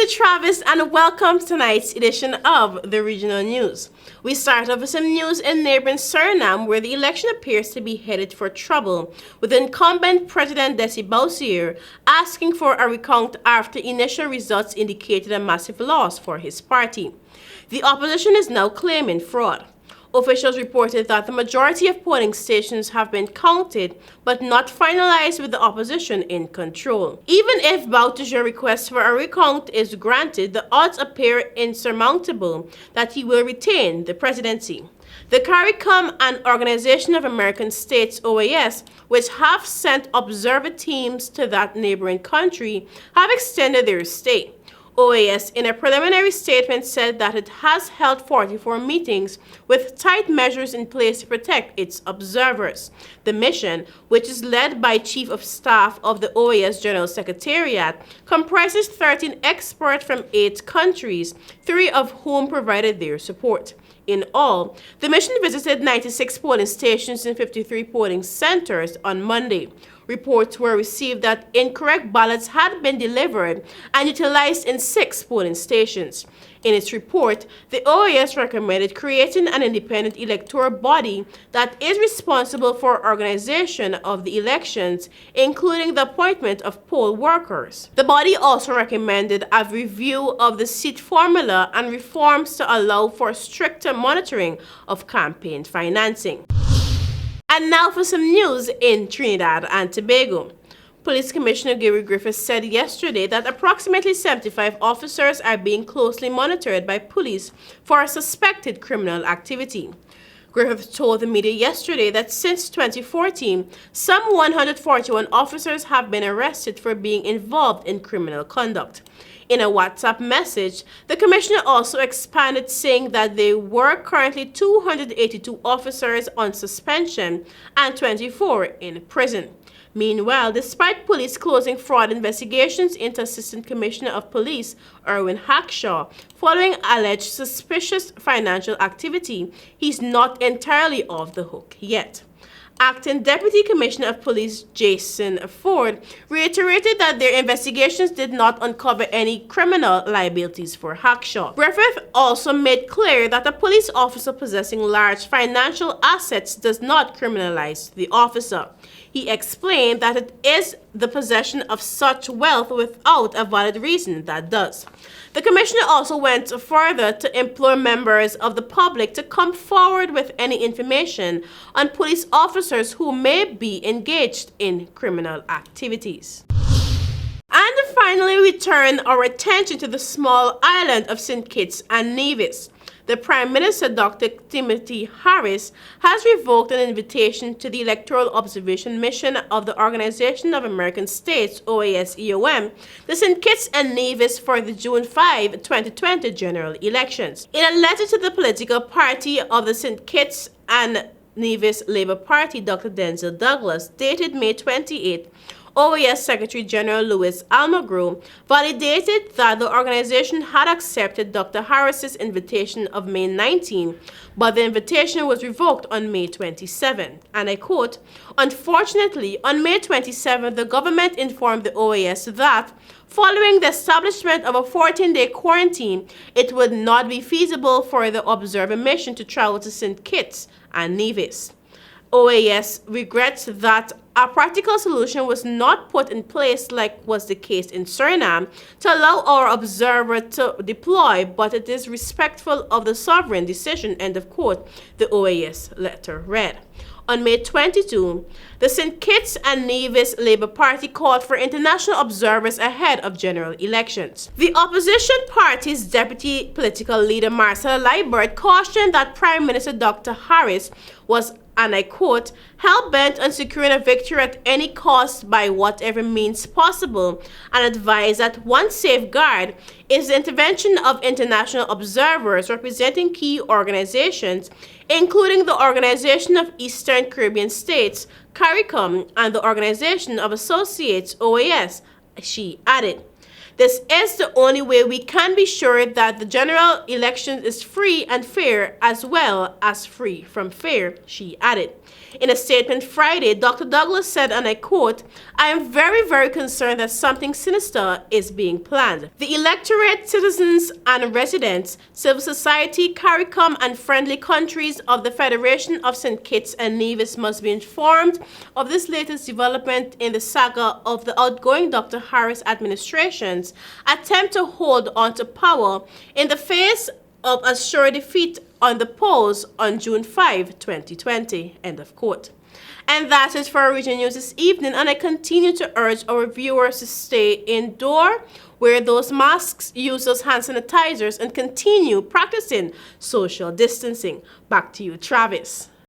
you, Travis, and welcome to tonight's edition of the Regional News. We start off with some news in neighboring Suriname, where the election appears to be headed for trouble, with incumbent President Desi Boussier asking for a recount after initial results indicated a massive loss for his party. The opposition is now claiming fraud. Officials reported that the majority of polling stations have been counted, but not finalized, with the opposition in control. Even if Boutier's request for a recount is granted, the odds appear insurmountable that he will retain the presidency. The CARICOM and Organization of American States, OAS, which have sent observer teams to that neighboring country, have extended their stay. OAS, in a preliminary statement, said that it has held 44 meetings with tight measures in place to protect its observers. The mission, which is led by Chief of Staff of the OAS General Secretariat, comprises 13 experts from 8 countries, 3 of whom provided their support. In all, the mission visited 96 polling stations in 53 polling centers on Monday. Reports were received that incorrect ballots had been delivered and utilized in 6 polling stations. In its report, the OAS recommended creating an independent electoral body that is responsible for organization of the elections, including the appointment of poll workers. The body also recommended a review of the seat formula and reforms to allow for stricter monitoring of campaign financing. And now for some news in Trinidad and Tobago. Police Commissioner Gary Griffiths said yesterday that approximately 75 officers are being closely monitored by police for suspected criminal activity. Griffiths told the media yesterday that since 2014, some 141 officers have been arrested for being involved in criminal conduct. In a WhatsApp message, the commissioner also expanded, saying that there were currently 282 officers on suspension and 24 in prison. Meanwhile, despite police closing fraud investigations into Assistant Commissioner of Police Erwin Hackshaw following alleged suspicious financial activity, he's not entirely off the hook yet. Acting Deputy Commissioner of Police Jason Ford reiterated that their investigations did not uncover any criminal liabilities for Hackshaw. Griffith also made clear that a police officer possessing large financial assets does not criminalize the officer. He explained that it is the possession of such wealth without a valid reason that does. The commissioner also went further to implore members of the public to come forward with any information on police officers who may be engaged in criminal activities. And finally, we turn our attention to the small island of St. Kitts and Nevis. The Prime Minister, Dr. Timothy Harris, has revoked an invitation to the Electoral Observation Mission of the Organization of American States, OAS-EOM, to St. Kitts and Nevis for the June 5, 2020 general elections. In a letter to the political party of the St. Kitts and Nevis Labour Party, Dr. Denzel Douglas, dated May 28, OAS Secretary General Louis Almagro validated that the organization had accepted Dr. Harris's invitation of May 19, but the invitation was revoked on May 27. And I quote, "Unfortunately, on May 27, the government informed the OAS that, following the establishment of a 14-day quarantine, it would not be feasible for the observer mission to travel to St. Kitts and Nevis. OAS regrets that a practical solution was not put in place, like was the case in Suriname, to allow our observer to deploy, but it is respectful of the sovereign decision," end of quote, the OAS letter read. On May 22, the St. Kitts and Nevis Labour Party called for international observers ahead of general elections. The opposition party's deputy political leader, Marcel Liebert, cautioned that Prime Minister Dr. Harris was, and I quote, "hell-bent on securing a victory at any cost by whatever means possible," and advised that one safeguard is the intervention of international observers representing key organizations, including the Organization of Eastern Caribbean States, CARICOM, and the Organization of Associates, OAS, she added. "This is the only way we can be sure that the general election is free and fair as well as free from fear," she added. In a statement Friday, Dr. Douglas said, and I quote, "I am very, very concerned that something sinister is being planned. The electorate, citizens and residents, civil society, CARICOM, and friendly countries of the Federation of St. Kitts and Nevis must be informed of this latest development in the saga of the outgoing Dr. Harris administration's attempt to hold on to power in the face of a sure defeat on the polls on June 5, 2020, end of quote. And that is for our regional news this evening, and I continue to urge our viewers to stay indoor, wear those masks, use those hand sanitizers, and continue practicing social distancing. Back to you, Travis.